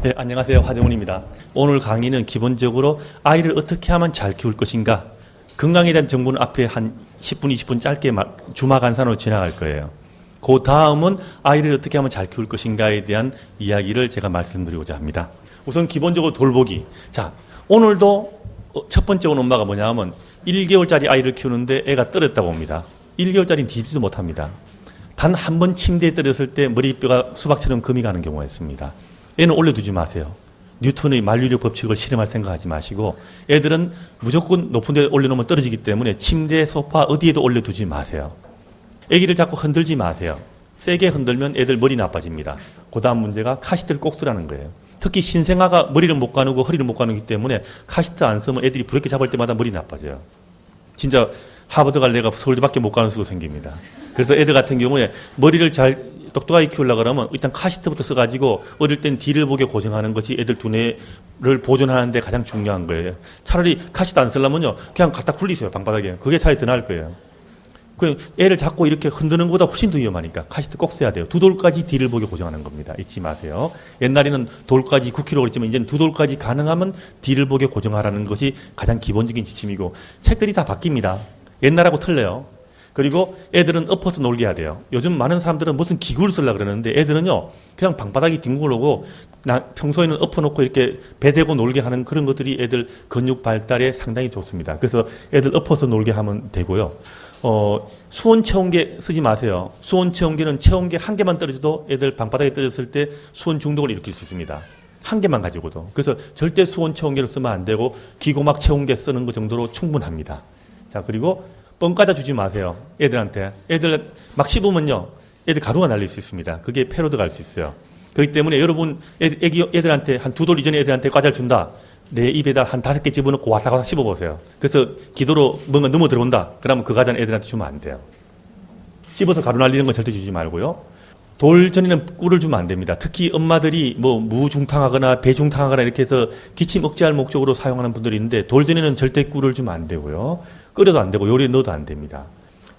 네, 안녕하세요. 화정훈입니다. 오늘 강의는 기본적으로 아이를 어떻게 하면 잘 키울 것인가, 건강에 대한 정보는 앞에 한 10분, 20분 짧게 주마 간산으로 지나갈 거예요. 그 다음은 아이를 어떻게 하면 잘 키울 것인가에 대한 이야기를 제가 말씀드리고자 합니다. 우선 기본적으로 돌보기. 자, 오늘도 첫 번째 온 엄마가 뭐냐 하면 1개월짜리 아이를 키우는데 애가 떨어졌다고 봅니다. 1개월짜리는 뒤집지도 못합니다. 단 한 번 침대에 떨어졌을 때 머리뼈가 수박처럼 금이 가는 경우가 있습니다. 애는 올려두지 마세요. 뉴턴의 만류력 법칙을 실험할 생각하지 마시고, 애들은 무조건 높은 데 올려놓으면 떨어지기 때문에 침대, 소파 어디에도 올려두지 마세요. 애기를 자꾸 흔들지 마세요. 세게 흔들면 애들 머리 나빠집니다. 그 다음 문제가 카시트를 꼭 쓰라는 거예요. 특히 신생아가 머리를 못 가누고 허리를 못 가누기 때문에 카시트 안 쓰면 애들이 브레이크 잡을 때마다 머리 나빠져요. 진짜 하버드 갈 애가 서울대밖에 못 가는 수도 생깁니다. 그래서 애들 같은 경우에 머리를 잘 똑똑하게 키우려고 그러면 일단 카시트부터 써가지고 어릴 땐 뒤를 보게 고정하는 것이 애들 두뇌를 보존하는 데 가장 중요한 거예요. 차라리 카시트 안 쓰려면요, 그냥 갖다 굴리세요, 방바닥에. 그게 차라리 더 나을 거예요. 애를 자꾸 이렇게 흔드는 것보다 훨씬 더 위험하니까 카시트 꼭 써야 돼요. 두 돌까지 뒤를 보게 고정하는 겁니다. 잊지 마세요. 옛날에는 돌까지 9kg 그랬지만 이제는 두 돌까지 가능하면 뒤를 보게 고정하라는 것이 가장 기본적인 지침이고, 책들이 다 바뀝니다. 옛날하고 틀려요. 그리고 애들은 엎어서 놀게 해야 돼요. 요즘 많은 사람들은 무슨 기구를 쓰려고 그러는데 애들은요, 그냥 방바닥에 뒹굴르고 평소에는 엎어놓고 이렇게 배대고 놀게 하는 그런 것들이 애들 근육 발달에 상당히 좋습니다. 그래서 애들 엎어서 놀게 하면 되고요. 수온 체온계 쓰지 마세요. 수온 체온계는 체온계 한 개만 떨어져도 애들 방바닥에 떨어졌을 때 수온 중독을 일으킬 수 있습니다. 한 개만 가지고도. 그래서 절대 수온 체온계를 쓰면 안 되고 기고막 체온계 쓰는 것 정도로 충분합니다. 자, 그리고 뻥 까자 주지 마세요. 애들한테. 애들 막 씹으면요, 애들 가루가 날릴 수 있습니다. 그게 폐로도 갈 수 있어요. 그렇기 때문에 여러분 애들한테 한 두 돌 이전에 애들한테 과자를 준다. 내 입에다 한 5개 집어넣고 와사와사 씹어보세요. 그래서 기도로 뭔가 넘어 들어온다. 그러면 그 과자는 애들한테 주면 안 돼요. 씹어서 가루 날리는 건 절대 주지 말고요. 돌 전에는 꿀을 주면 안 됩니다. 특히 엄마들이 뭐 무중탕하거나 배중탕하거나 이렇게 해서 기침 억제할 목적으로 사용하는 분들이 있는데, 돌 전에는 절대 꿀을 주면 안 되고요. 끓여도 안 되고 요리에 넣어도 안 됩니다.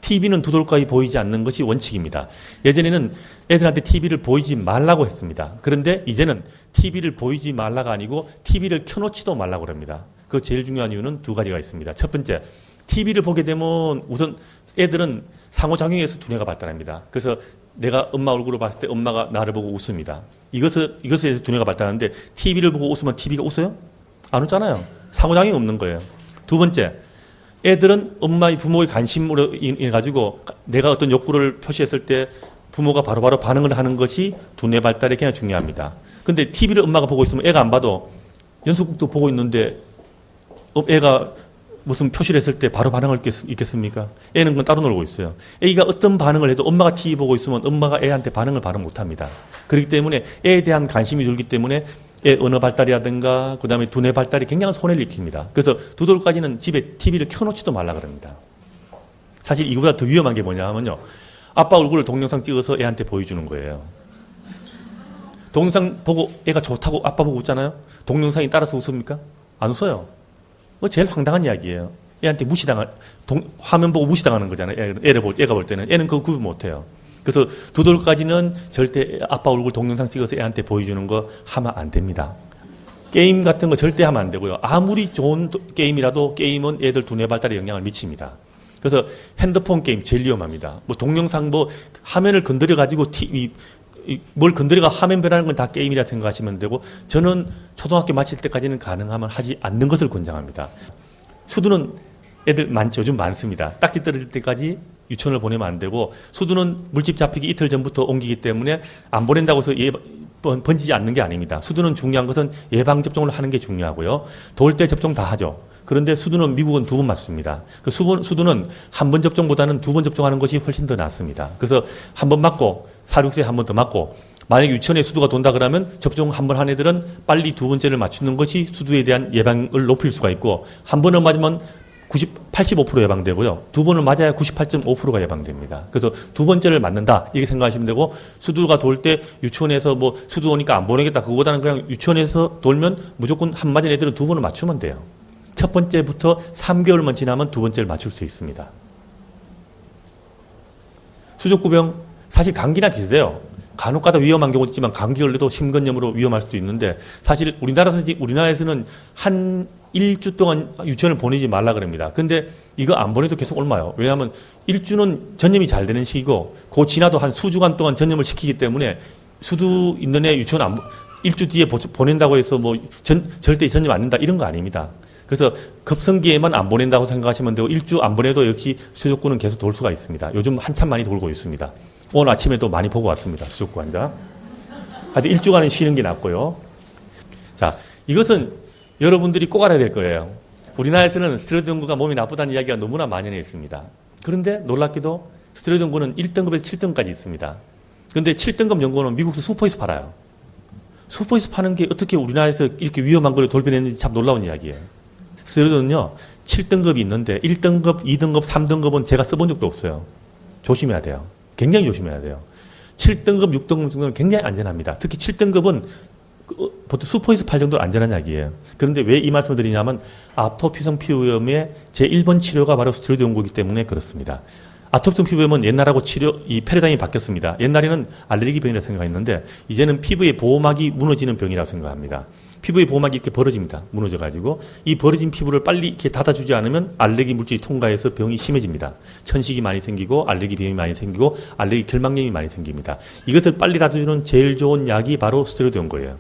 TV는 두 돌까지 보이지 않는 것이 원칙입니다. 예전에는 애들한테 TV를 보이지 말라고 했습니다. 그런데 이제는 TV를 보이지 말라가 아니고 TV를 켜놓지도 말라고 합니다. 그 제일 중요한 이유는 두 가지가 있습니다. 첫 번째, TV를 보게 되면 우선 애들은 상호작용에서 두뇌가 발달합니다. 그래서 내가 엄마 얼굴을 봤을 때 엄마가 나를 보고 웃습니다. 이것에 대해서 두뇌가 발달하는데, TV를 보고 웃으면 TV가 웃어요? 안 웃잖아요. 상호작용이 없는 거예요. 두 번째, 애들은 부모의 관심으로 인해 가지고 내가 어떤 욕구를 표시했을 때 부모가 바로바로 반응을 하는 것이 두뇌 발달에 굉장히 중요합니다. 근데 TV를 엄마가 보고 있으면 애가 안 봐도 연속극도 보고 있는데 애가 무슨 표시를 했을 때 바로 반응할 게 있겠습니까? 애는 그건 따로 놀고 있어요. 애가 어떤 반응을 해도 엄마가 TV 보고 있으면 엄마가 애한테 반응을 바로 못합니다. 그렇기 때문에 애에 대한 관심이 줄기 때문에 애 언어 발달이라든가 그 다음에 두뇌 발달이 굉장한 손해를 일으킵니다. 그래서 두 돌까지는 집에 TV를 켜놓지도 말라 그럽니다. 사실 이거보다 더 위험한 게 뭐냐 하면요, 아빠 얼굴을 동영상 찍어서 애한테 보여주는 거예요. 동영상 보고 애가 좋다고 아빠 보고 웃잖아요. 동영상이 따라서 웃습니까? 안 웃어요. 제일 황당한 이야기예요. 애한테 화면 보고 무시당하는 거잖아요. 애가 볼 때는. 애는 그거 구분 못해요. 그래서 두 돌까지는 절대 아빠 얼굴 동영상 찍어서 애한테 보여주는 거 하면 안 됩니다. 게임 같은 거 절대 하면 안 되고요. 아무리 좋은 게임이라도 게임은 애들 두뇌 발달에 영향을 미칩니다. 그래서 핸드폰 게임 제일 위험합니다. 동영상 화면을 건드려 가지고 뭘 건드려가 화면 변하는 건 다 게임이라 생각하시면 되고, 저는 초등학교 마칠 때까지는 가능하면 하지 않는 것을 권장합니다. 수두는 애들 요즘 많습니다. 딱지 떨어질 때까지 유치원을 보내면 안 되고, 수두는 물집 잡히기 이틀 전부터 옮기기 때문에 안 보낸다고 해서 번지지 않는 게 아닙니다. 수두는 중요한 것은 예방접종을 하는 게 중요하고요. 돌 때 접종 다 하죠. 그런데 수두는 미국은 2번 맞습니다. 수두는 한 번 접종보다는 2번 접종하는 것이 훨씬 더 낫습니다. 그래서 한 번 맞고 사육세에 한 번 더 맞고, 만약에 유치원에 수두가 돈다 그러면 접종 한 번 한 애들은 빨리 두 번째를 맞추는 것이 수두에 대한 예방을 높일 수가 있고, 한 번을 맞으면 85% 예방되고요. 두 번을 맞아야 98.5%가 예방됩니다. 그래서 두 번째를 맞는다 이렇게 생각하시면 되고, 수두가 돌 때 유치원에서 수두 오니까 안 보내겠다, 그거보다는 그냥 유치원에서 돌면 무조건 한 맞은 애들은 두 번을 맞추면 돼요. 첫 번째부터 3개월만 지나면 두 번째를 맞출 수 있습니다. 수족구병 사실 감기나 비슷해요. 간혹가다 위험한 경우도 있지만 감기 걸려도 심근염으로 위험할 수도 있는데 사실 우리나라에서는 한 일주 동안 유치원을 보내지 말라 그럽니다. 근데 이거 안 보내도 계속 옮아요. 왜냐하면 일주는 전염이 잘 되는 시기고 그 지나도 한 수주간 동안 전염을 시키기 때문에 수두 있는 애 유치원 일주 뒤에 보낸다고 해서 뭐 절대 전염 안 된다 이런 거 아닙니다. 그래서 급성기에만 안 보낸다고 생각하시면 되고 일주 안 보내도 역시 수족구는 계속 돌 수가 있습니다. 요즘 한참 많이 돌고 있습니다. 오늘 아침에도 많이 보고 왔습니다. 수족구 환자. 하여튼 일주간은 쉬는 게 낫고요. 자, 이것은 여러분들이 꼭 알아야 될 거예요. 우리나라에서는 스테로이드 연고가 몸이 나쁘다는 이야기가 너무나 만연해 있습니다. 그런데 놀랍게도 스테로이드 연고는 1등급에서 7등급까지 있습니다. 그런데 7등급 연고는 미국에서 슈퍼에서 팔아요. 슈퍼에서 파는 게 어떻게 우리나라에서 이렇게 위험한 걸 돌변했는지 참 놀라운 이야기예요. 스테로이드는요, 7등급이 있는데 1등급, 2등급, 3등급은 제가 써본 적도 없어요. 조심해야 돼요. 굉장히 조심해야 돼요. 7등급, 6등급 정도는 굉장히 안전합니다. 특히 7등급은 보통 슈퍼에서 팔 정도로 안전한 약이에요. 그런데 왜 이 말씀을 드리냐면 아토피성 피부염의 제1번 치료가 바로 스테로이드 연고이기 때문에 그렇습니다. 아토피성 피부염은 옛날하고 이 패러다임이 바뀌었습니다. 옛날에는 알레르기 병이라고 생각했는데 이제는 피부의 보호막이 무너지는 병이라고 생각합니다. 피부의 보호막이 이렇게 벌어집니다. 무너져가지고 이 벌어진 피부를 빨리 이렇게 닫아주지 않으면 알레르기 물질이 통과해서 병이 심해집니다. 천식이 많이 생기고 알레르기 병이 많이 생기고 알레르기 결막염이 많이 생깁니다. 이것을 빨리 닫아주는 제일 좋은 약이 바로 스테로이드 연고예요.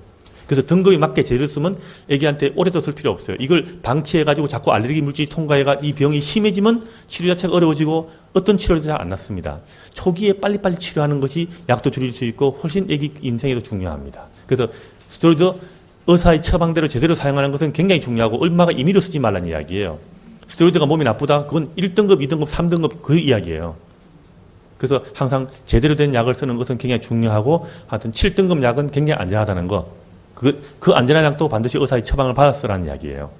그래서 등급에 맞게 제대로 쓰면 애기한테 오래도 쓸 필요 없어요. 이걸 방치해가지고 자꾸 알레르기 물질이 통과해가 이 병이 심해지면 치료 자체가 어려워지고 어떤 치료도 잘 안 낫습니다. 초기에 빨리빨리 치료하는 것이 약도 줄일 수 있고 훨씬 애기 인생에도 중요합니다. 그래서 스테로이드 의사의 처방대로 제대로 사용하는 것은 굉장히 중요하고 얼마가 임의로 쓰지 말라는 이야기예요. 스테로이드가 몸이 나쁘다? 그건 1등급, 2등급, 3등급 그 이야기예요. 그래서 항상 제대로 된 약을 쓰는 것은 굉장히 중요하고 하여튼 7등급 약은 굉장히 안전하다는 거. 그 안전한 약도 반드시 의사의 처방을 받았으라는 이야기예요.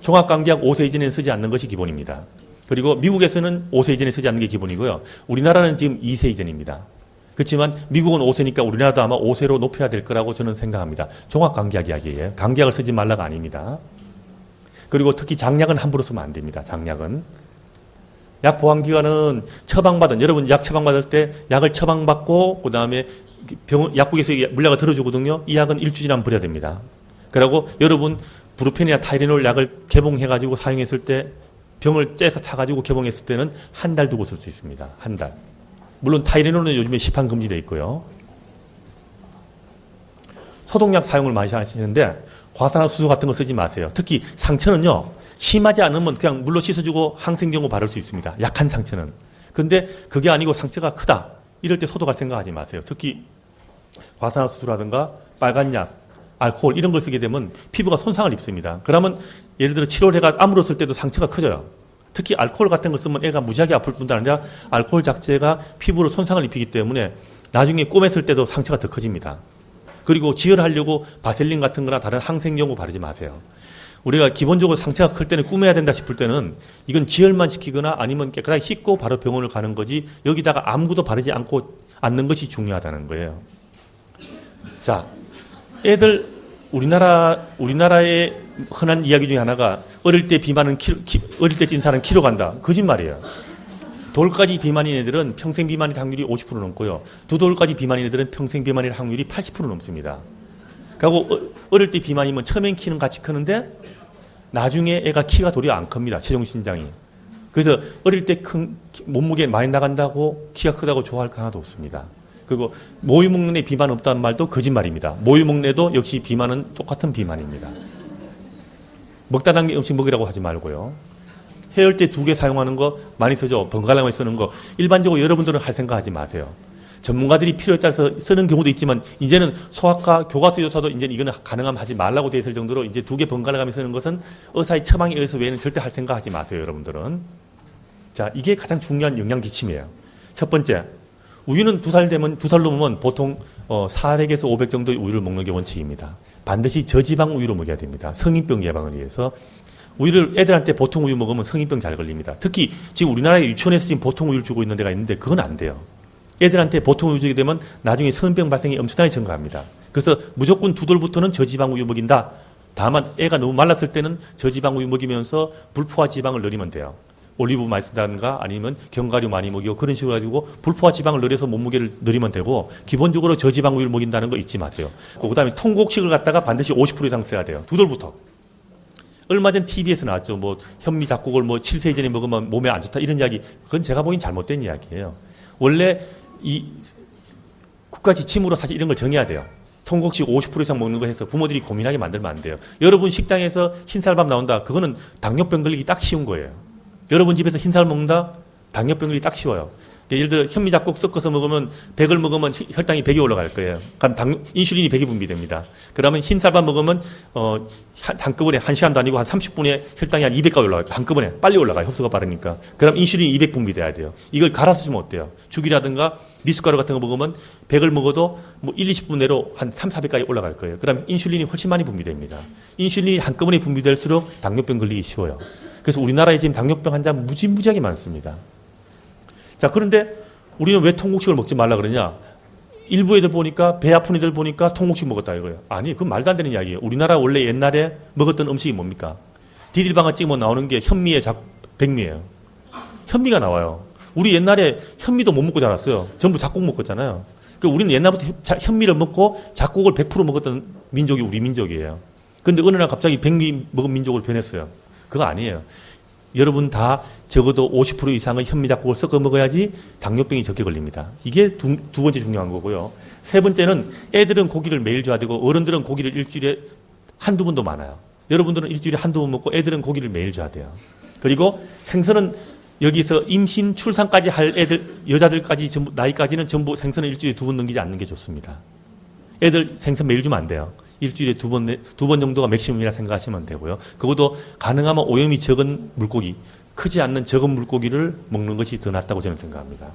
종합감기약 5세 이전에는 쓰지 않는 것이 기본입니다. 그리고 미국에서는 5세 이전에 쓰지 않는 게 기본이고요. 우리나라는 지금 2세 이전입니다. 그렇지만 미국은 5세니까 우리나라도 아마 5세로 높여야 될 거라고 저는 생각합니다. 종합감기약 이야기예요. 감기약을 쓰지 말라가 아닙니다. 그리고 특히 장약은 함부로 쓰면 안 됩니다. 장약은. 약 보관기간은 처방받은, 여러분 약 처방받을 때 약을 처방받고 그 다음에 약국에서 물약을 들어주거든요. 이 약은 일주일 안에 버려야 됩니다. 그리고 여러분 브루펜이나 타이레놀 약을 개봉해가지고 사용했을 때 병을 째서 타가지고 개봉했을 때는 한 달 두고 쓸 수 있습니다. 한 달. 물론 타이레놀은 요즘에 시판 금지되어 있고요. 소독약 사용을 많이 하시는데 과산화수소 같은 거 쓰지 마세요. 특히 상처는요. 심하지 않으면 그냥 물로 씻어주고 항생경고 바를 수 있습니다. 약한 상처는. 근데 그게 아니고 상처가 크다. 이럴 때 소독할 생각하지 마세요. 특히 과산화수소라든가 빨간약, 알코올 이런 걸 쓰게 되면 피부가 손상을 입습니다. 그러면 예를 들어 치료를 해가 암으로 쓸 때도 상처가 커져요. 특히 알코올 같은 거 쓰면 애가 무지하게 아플 뿐만 아니라 알코올 자체가 피부로 손상을 입히기 때문에 나중에 꼬맸을 때도 상처가 더 커집니다. 그리고 지혈하려고 바셀린 같은 거나 다른 항생경고 바르지 마세요. 우리가 기본적으로 상처가 클 때는 꾸며야 된다 싶을 때는 이건 지혈만 시키거나 아니면 깨끗하게 씻고 바로 병원을 가는 거지 여기다가 아무것도 바르지 않는 것이 중요하다는 거예요. 자, 애들 우리나라의 흔한 이야기 중에 하나가 어릴 때 어릴 때 찐 살은 키로 간다. 거짓말이에요. 돌까지 비만인 애들은 평생 비만일 확률이 50% 넘고요. 두 돌까지 비만인 애들은 평생 비만일 확률이 80% 넘습니다. 그리고 어릴 때 비만이면 처음엔 키는 같이 크는데 나중에 애가 키가 도리어 안 큽니다. 체중 신장이. 그래서 어릴 때 큰 몸무게 많이 나간다고 키가 크다고 좋아할 거 하나도 없습니다. 그리고 모유 먹는 애 비만 없다는 말도 거짓말입니다. 모유 먹는 애도 역시 비만은 똑같은 비만입니다. 먹다 남긴 음식 먹으라고 하지 말고요. 해열제 2개 사용하는 거 많이 쓰죠. 번갈아가며 쓰는 거. 일반적으로 여러분들은 할 생각하지 마세요. 전문가들이 필요에 따라서 쓰는 경우도 있지만 이제는 소아과 교과서조차도 이제 이거는 가능하면 하지 말라고 되어 있을 정도로 이제 2개 번갈아가며 쓰는 것은 의사의 처방에 의해서 외에는 절대 할 생각하지 마세요. 여러분들은. 자, 이게 가장 중요한 영양 기침이에요. 첫 번째, 우유는 2살 넘으면 보통 400에서 500 정도의 우유를 먹는 게 원칙입니다. 반드시 저지방 우유로 먹여야 됩니다. 성인병 예방을 위해서. 우유를 애들한테 보통 우유 먹으면 성인병 잘 걸립니다. 특히 지금 우리나라의 유치원에서 지금 보통 우유를 주고 있는 데가 있는데 그건 안 돼요. 애들한테 보통 우유 주게 되면 나중에 성인병 발생이 엄청나게 증가합니다. 그래서 무조건 2돌부터는 저지방 우유 먹인다. 다만 애가 너무 말랐을 때는 저지방 우유 먹이면서 불포화 지방을 늘리면 돼요. 올리브 많이 쓴다든가 아니면 견과류 많이 먹이고 그런 식으로 가지고 불포화 지방을 늘려서 몸무게를 늘리면 되고 기본적으로 저지방 우유를 먹인다는 거 잊지 마세요. 그다음에 통곡식을 갖다가 반드시 50% 이상 써야 돼요. 두 돌부터. 얼마 전 TV에서 나왔죠. 뭐 현미 잡곡을 뭐 7세 이전에 먹으면 몸에 안 좋다 이런 이야기. 그건 제가 보기엔 잘못된 이야기예요. 원래 이 국가 지침으로 사실 이런 걸 정해야 돼요. 통곡식 50% 이상 먹는 거 해서 부모들이 고민하게 만들면 안 돼요. 여러분 식당에서 흰쌀밥 나온다. 그거는 당뇨병 걸리기 딱 쉬운 거예요. 여러분 집에서 흰쌀 먹는다? 당뇨병 걸리기 딱 쉬워요. 예를 들어 현미 잡곡 섞어서 먹으면 100을 먹으면 혈당이 100이 올라갈 거예요. 그럼 인슐린이 100이 분비됩니다. 그러면 흰쌀밥 먹으면 한꺼번에 1시간도 아니고 한 30분에 혈당이 한 200까지 올라가요. 한꺼번에 빨리 올라가요. 흡수가 빠르니까. 그럼 인슐린이 200 분비돼야 돼요. 이걸 갈아서 주면 어때요? 죽이라든가 미숫가루 같은 거 먹으면 100을 먹어도 뭐 1, 20분 내로 한 3, 400까지 올라갈 거예요. 그럼 인슐린이 훨씬 많이 분비됩니다. 인슐린이 한꺼번에 분비될수록 당뇨병 걸리기 쉬워요. 그래서 우리나라에 지금 당뇨병 환자 무지무지하게 많습니다. 자, 그런데 우리는 왜 통곡식을 먹지 말라 그러냐? 일부 애들 보니까 배 아픈 애들 보니까 통곡식 먹었다 이거예요. 아니, 그건 말도 안 되는 이야기예요. 우리나라 원래 옛날에 먹었던 음식이 뭡니까? 디딜방아 찍으면 나오는 게 현미의 백미예요. 현미가 나와요. 우리 옛날에 현미도 못 먹고 자랐어요. 전부 잡곡 먹었잖아요. 그러니까 우리는 옛날부터 현미를 먹고 잡곡을 100% 먹었던 민족이 우리 민족이에요. 그런데 어느 날 갑자기 백미 먹은 민족으로 변했어요. 그거 아니에요. 여러분 다 적어도 50% 이상의 현미 잡곡을 섞어 먹어야지 당뇨병이 적게 걸립니다. 이게 두 번째 중요한 거고요. 세 번째는 애들은 고기를 매일 줘야 되고 어른들은 고기를 일주일에 한두 번도 많아요. 여러분들은 일주일에 한두 번 먹고 애들은 고기를 매일 줘야 돼요. 그리고 생선은 여기서 임신, 출산까지 할 애들, 여자들까지 전부, 나이까지는 전부 생선을 일주일에 2번 넘기지 않는 게 좋습니다. 애들 생선 매일 주면 안 돼요. 일주일에 두 번 정도가 맥시멈이라 생각하시면 되고요. 그것도 가능하면 오염이 적은 물고기, 크지 않는 적은 물고기를 먹는 것이 더 낫다고 저는 생각합니다.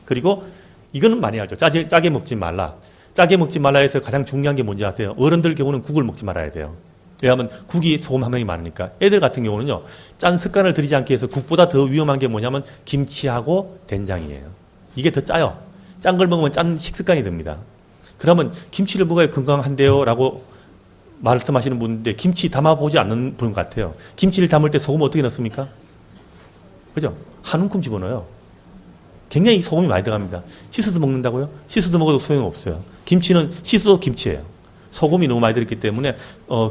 그리고 이거는 많이 알죠. 짜게 먹지 말라. 짜게 먹지 말라 해서 가장 중요한 게 뭔지 아세요? 어른들 경우는 국을 먹지 말아야 돼요. 왜냐하면 국이 소금 함량이 많으니까. 애들 같은 경우는요. 짠 습관을 들이지 않게 해서 국보다 더 위험한 게 뭐냐면 김치하고 된장이에요. 이게 더 짜요. 짠 걸 먹으면 짠 식습관이 듭니다. 그러면 김치를 먹어야 건강한데요 라고 말씀하시는 분인데 김치 담아보지 않는 분 같아요. 김치를 담을 때 소금 어떻게 넣습니까? 그죠? 한 움큼 집어넣어요. 굉장히 소금이 많이 들어갑니다. 씻어서 먹는다고요? 씻어서 먹어도 소용없어요. 김치는 씻어도 김치예요. 소금이 너무 많이 들었기 때문에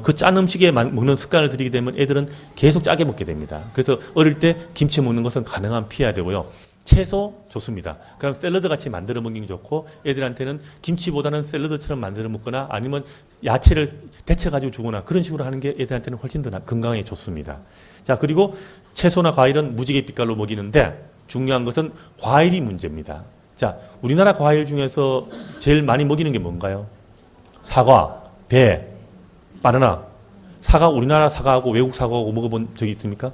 그 짠 음식에 먹는 습관을 들이게 되면 애들은 계속 짜게 먹게 됩니다. 그래서 어릴 때 김치 먹는 것은 가능한 피해야 되고요. 채소 좋습니다. 그럼 샐러드 같이 만들어 먹는 게 좋고 애들한테는 김치보다는 샐러드처럼 만들어 먹거나 아니면 야채를 데쳐가지고 주거나 그런 식으로 하는 게 애들한테는 훨씬 더 건강에 좋습니다. 자, 그리고 채소나 과일은 무지개 빛깔로 먹이는데 중요한 것은 과일이 문제입니다. 자, 우리나라 과일 중에서 제일 많이 먹이는 게 뭔가요? 사과, 배, 바나나. 사과, 우리나라 사과하고 외국 사과하고 먹어본 적이 있습니까?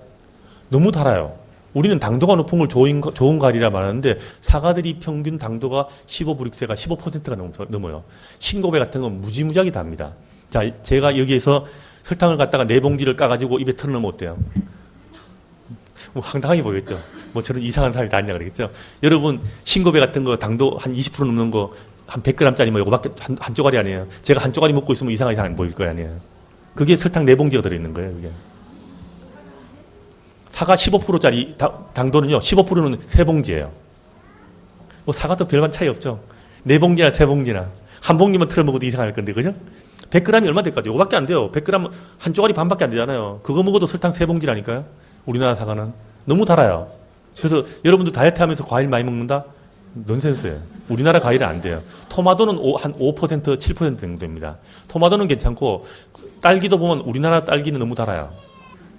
너무 달아요. 우리는 당도가 높은 걸 좋은 과일이라 말하는데 사과들이 평균 당도가 15브릭세가 15%가 넘어요. 신고배 같은 건 무지무지하게 답니다. 자, 제가 여기에서 설탕을 갖다가 4봉지를 까가지고 입에 털어넣으면 어때요? 뭐 황당하게 보겠죠. 뭐 저런 이상한 사람이 다 있냐 그러겠죠. 여러분 신고배 같은 거 당도 한 20% 넘는 거 한 100g짜리 뭐 이거밖에 한 쪼가리 아니에요. 제가 한 쪼가리 먹고 있으면 이상하게 안 보일 거 아니에요. 그게 설탕 4봉지가 들어있는 거예요. 그게. 사과 15%짜리 당도는요. 15%는 3봉지예요. 뭐 사과도 별반 차이 없죠. 4봉지나 3봉지나. 한 봉지만 틀어 먹어도 이상할 건데 그죠? 100g이 얼마 될까요? 이거밖에 안 돼요. 100g 한 쪼가리 반밖에 안 되잖아요. 그거 먹어도 설탕 3봉지라니까요. 우리나라 사과는. 너무 달아요. 그래서 여러분도 다이어트 하면서 과일 많이 먹는다? 넌센스예요. 우리나라 과일은 안 돼요. 토마토는 한 5%, 7% 정도 됩니다. 토마토는 괜찮고 딸기도 보면 우리나라 딸기는 너무 달아요.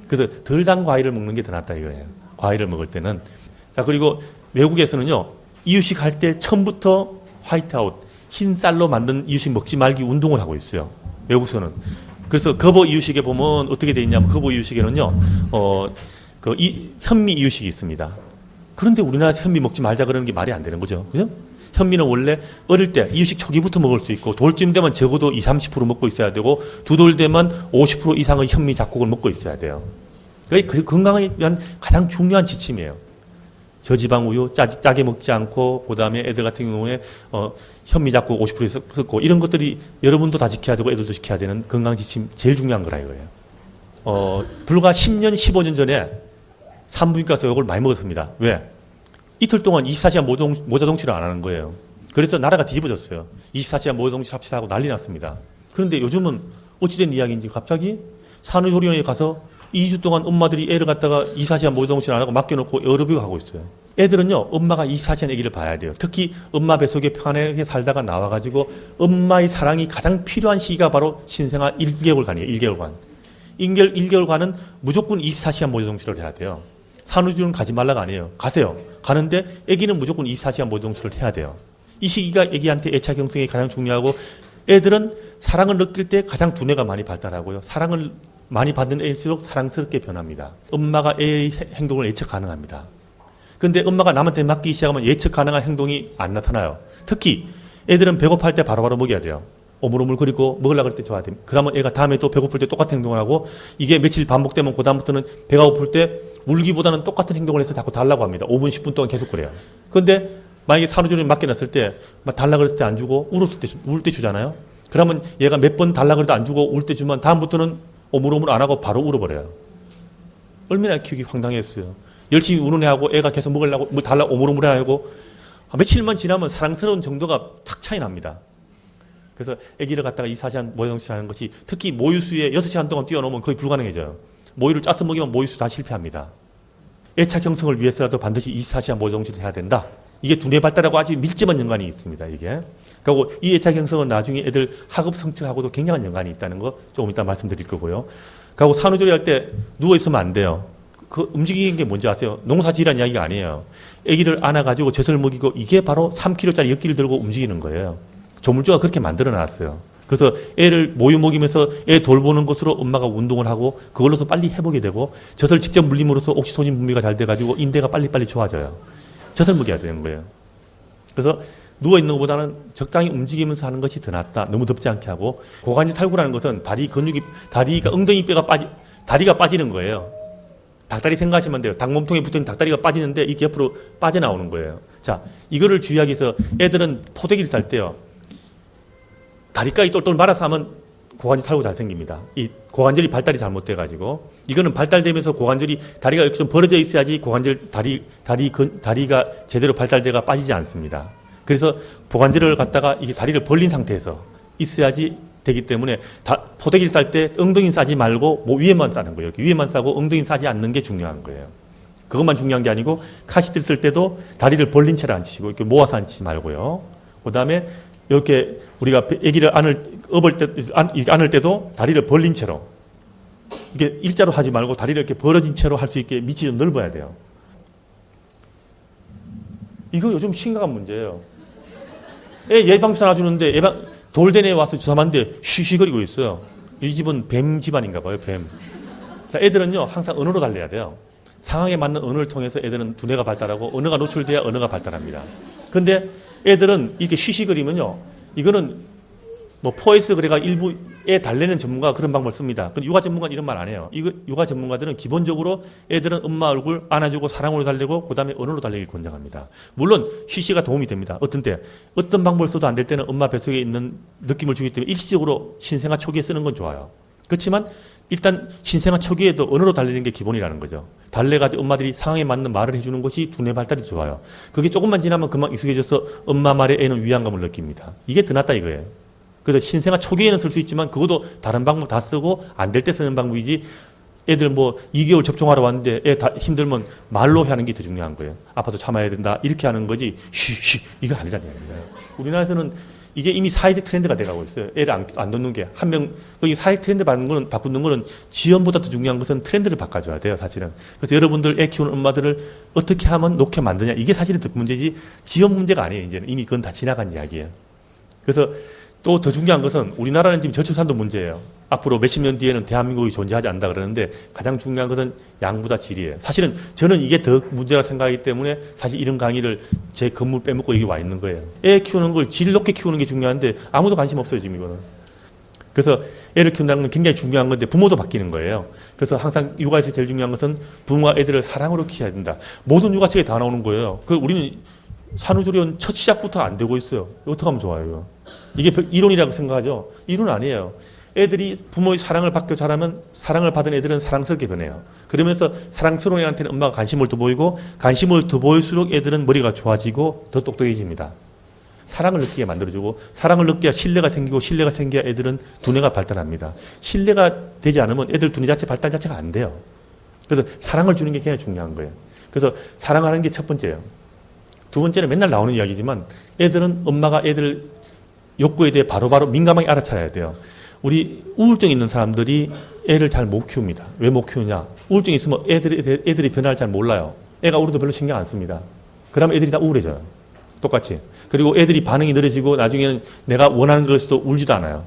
그래서 덜 단 과일을 먹는 게 더 낫다 이거예요. 과일을 먹을 때는. 자, 그리고 외국에서는요. 이유식 할 때 처음부터 화이트아웃, 흰 쌀로 만든 이유식 먹지 말기 운동을 하고 있어요. 외국에서는. 그래서 거버 이유식에 보면 어떻게 돼 있냐면 거버 이유식에는요. 현미 이유식이 있습니다. 그런데 우리나라에서 현미 먹지 말자 그러는 게 말이 안 되는 거죠. 그죠? 현미는 원래 어릴 때 이유식 초기부터 먹을 수 있고 돌쯤 되면 적어도 20, 30% 먹고 있어야 되고 두 돌 되면 50% 이상의 현미 잡곡을 먹고 있어야 돼요. 그 건강에 위한 가장 중요한 지침이에요. 저지방 우유 짜게 먹지 않고 그다음에 애들 같은 경우에 현미 잡곡 50% 섞고 이런 것들이 여러분도 다 지켜야 되고 애들도 지켜야 되는 건강 지침 제일 중요한 거라 이거예요. 불과 10년, 15년 전에 산부인과에서 욕을 많이 먹었습니다. 왜? 이틀 동안 24시간 모자동치를 안 하는 거예요. 그래서 나라가 뒤집어졌어요. 24시간 모자동치 합시다 하고 난리 났습니다. 그런데 요즘은 어찌된 이야기인지 갑자기 산후조리원에 가서 2주 동안 엄마들이 애를 갖다가 24시간 모자동치를 안 하고 맡겨놓고 에어로빅 하고 있어요. 애들은요, 엄마가 24시간 아기를 봐야 돼요. 특히 엄마 뱃속에 편하게 살다가 나와가지고 엄마의 사랑이 가장 필요한 시기가 바로 신생아 1개월간이에요. 1개월간. 1개월간은 무조건 24시간 모자동치를 해야 돼요. 산후조리원 가지 말라가 아니에요. 가세요. 가는데 아기는 무조건 24시간 모자동치를 해야 돼요. 이 시기가 아기한테 애착 형성이 가장 중요하고 애들은 사랑을 느낄 때 가장 두뇌가 많이 발달하고요. 사랑을 많이 받는 애일수록 사랑스럽게 변합니다. 엄마가 애의 행동을 예측 가능합니다. 그런데 엄마가 남한테 맡기기 시작하면 예측 가능한 행동이 안 나타나요. 특히 애들은 배고플 때 바로바로 먹여야 돼요. 오물오물거리고 먹으려고 할 때 줘야 됩니다. 그러면 애가 다음에 또 배고플 때 똑같은 행동을 하고 이게 며칠 반복되면 그 다음부터는 배가 고플 때 울기보다는 똑같은 행동을 해서 자꾸 달라고 합니다. 5분, 10분 동안 계속 그래요. 그런데 만약에 산후조리원 맡겨놨을 때 달라고 했을 때 안 주고 울 때 주잖아요. 그러면 얘가 몇 번 달라고 해도 안 주고 울 때 주면 다음부터는 오물오물 안 하고 바로 울어버려요. 얼마나 키우기 황당했어요. 열심히 우는 애하고 애가 계속 먹으려고 뭐 달라고 오물오물 하고 며칠만 지나면 사랑스러운 정도가 탁 차이 납니다. 그래서 아기를 갖다가 24시간 모유동치를 하는 것이 특히 모유수에 6시간 동안 뛰어넘으면 거의 불가능해져요. 모유를 짜서 먹이면 모유수 다 실패합니다. 애착 형성을 위해서라도 반드시 24시간 모유동치를 해야 된다. 이게 두뇌 발달하고 아주 밀접한 연관이 있습니다. 이게. 그리고 이 애착 형성은 나중에 애들 학업 성취하고도 굉장한 연관이 있다는 거 조금 이따 말씀드릴 거고요. 그리고 산후조리 할 때 누워 있으면 안 돼요. 그 움직이는 게 뭔지 아세요? 농사지으라는 이야기가 아니에요. 아기를 안아가지고 젖을 먹이고 이게 바로 3kg짜리 엿기를 들고 움직이는 거예요. 조물주가 그렇게 만들어 놨어요. 그래서 애를 모유 먹이면서 애 돌보는 것으로 엄마가 운동을 하고 그걸로서 빨리 회복이 되고 젖을 직접 물림으로써 옥시토신 분비가 잘 돼가지고 인대가 빨리빨리 좋아져요. 젖을 먹여야 되는 거예요. 그래서 누워있는 것보다는 적당히 움직이면서 하는 것이 더 낫다. 너무 덥지 않게 하고 고관절 탈구라는 것은 다리가 엉덩이 뼈가 다리가 빠지는 거예요. 닭다리 생각하시면 돼요. 닭 몸통에 붙어있는 닭다리가 빠지는데 이게 옆으로 빠져나오는 거예요. 자, 이거를 주의하기 위해서 애들은 포대기를 쌀 때요. 다리까지 똘똘 말아서 하면 고관절 탈구 잘 생깁니다. 이 고관절이 발달이 잘못돼가지고 이거는 발달되면서 고관절이 다리가 이렇게 좀 벌어져 있어야지 고관절 다리가 제대로 발달돼가 빠지지 않습니다. 그래서 고관절을 갖다가 이게 다리를 벌린 상태에서 있어야지 되기 때문에 포대기를 쌀 때 엉덩이는 싸지 말고 뭐 위에만 싸는 거예요. 위에만 싸고 엉덩이는 싸지 않는 게 중요한 거예요. 그것만 중요한 게 아니고 카시트를 쓸 때도 다리를 벌린 채로 앉히시고 이렇게 모아서 앉히지 말고요. 그 다음에 이렇게 우리가 아기를 안을 때도 다리를 벌린 채로 이게 일자로 하지 말고 다리를 이렇게 벌어진 채로 할 수 있게 밑이 좀 넓어야 돼요. 이거 요즘 심각한 문제예요. 애 예방주사 놔주는데 돌대내에 와서 주사 맞는데 쉬쉬거리고 있어요. 이 집은 뱀 집안인가 봐요. 뱀. 자, 애들은요 항상 언어로 달래야 돼요. 상황에 맞는 언어를 통해서 애들은 두뇌가 발달하고 언어가 노출돼야 언어가 발달합니다. 그런데 애들은 이렇게 쉬쉬거리면요 이거는 뭐 포에스 그래가 일부 애 달래는 전문가가 그런 방법을 씁니다. 근데 육아 전문가는 이런 말 안 해요. 육아 전문가들은 기본적으로 애들은 엄마 얼굴 안아주고 사랑으로 달래고 그 다음에 언어로 달래기를 권장합니다. 물론 쉬쉬가 도움이 됩니다. 어떤 방법을 써도 안 될 때는 엄마 뱃속에 있는 느낌을 주기 때문에 일시적으로 신생아 초기에 쓰는 건 좋아요. 그렇지만 일단 신생아 초기에도 언어로 달래는 게 기본이라는 거죠. 달래가지고 엄마들이 상황에 맞는 말을 해주는 것이 두뇌 발달이 좋아요. 그게 조금만 지나면 금방 익숙해져서 엄마 말에 애는 위안감을 느낍니다. 이게 더 낫다 이거예요. 그래서 신생아 초기에는 쓸 수 있지만 그것도 다른 방법 다 쓰고 안 될 때 쓰는 방법이지 애들 뭐 2개월 접종하러 왔는데 애 다 힘들면 말로 하는 게 더 중요한 거예요. 아파도 참아야 된다 이렇게 하는 거지 쉬쉬 이거 아니라는 거예요. 우리나라에서는 이게 이미 사회적 트렌드가 돼가고 있어요. 애를 안 놓는 게. 거기 사회적 트렌드 바꾸는 거는 지연보다 더 중요한 것은 트렌드를 바꿔줘야 돼요, 사실은. 그래서 여러분들 애 키우는 엄마들을 어떻게 하면 놓게 만드냐. 이게 사실은 더 문제지, 지연 문제가 아니에요, 이제는. 이미 그건 다 지나간 이야기예요. 그래서 또 더 중요한 것은 우리나라는 지금 저출산도 문제예요. 앞으로 몇십 년 뒤에는 대한민국이 존재하지 않는다 그러는데 가장 중요한 것은 양보다 질이에요. 사실은 저는 이게 더 문제라 생각하기 때문에 사실 이런 강의를 제 건물 빼먹고 여기 와 있는 거예요. 애 키우는 걸 질 높게 키우는 게 중요한데 아무도 관심 없어요, 지금 이거는. 그래서 애를 키운다는 건 굉장히 중요한 건데 부모도 바뀌는 거예요. 그래서 항상 육아에서 제일 중요한 것은 부모가 애들을 사랑으로 키워야 된다. 모든 육아책에 다 나오는 거예요. 우리는 산후조리원 첫 시작부터 안 되고 있어요. 어떻게 하면 좋아요? 이게 이론이라고 생각하죠? 이론 아니에요. 애들이 부모의 사랑을 받고 자라면 사랑을 받은 애들은 사랑스럽게 변해요. 그러면서 사랑스러운 애한테는 엄마가 관심을 더 보이고 관심을 더 보일수록 애들은 머리가 좋아지고 더 똑똑해집니다. 사랑을 느끼게 만들어주고 사랑을 느껴야 신뢰가 생기고 신뢰가 생겨야 애들은 두뇌가 발달합니다. 신뢰가 되지 않으면 애들 두뇌 자체 발달 자체가 안 돼요. 그래서 사랑을 주는 게 굉장히 중요한 거예요. 그래서 사랑하는 게 첫 번째예요. 두 번째는 맨날 나오는 이야기지만 애들은 엄마가 애들 욕구에 대해 바로바로 민감하게 알아차려야 돼요. 우리 우울증 있는 사람들이 애를 잘 못 키웁니다. 왜 못 키우냐? 우울증이 있으면 애들이 변화를 잘 몰라요. 애가 울어도 별로 신경 안 씁니다. 그러면 애들이 다 우울해져요. 똑같이. 그리고 애들이 반응이 느려지고 나중에는 내가 원하는 것에도 울지도 않아요.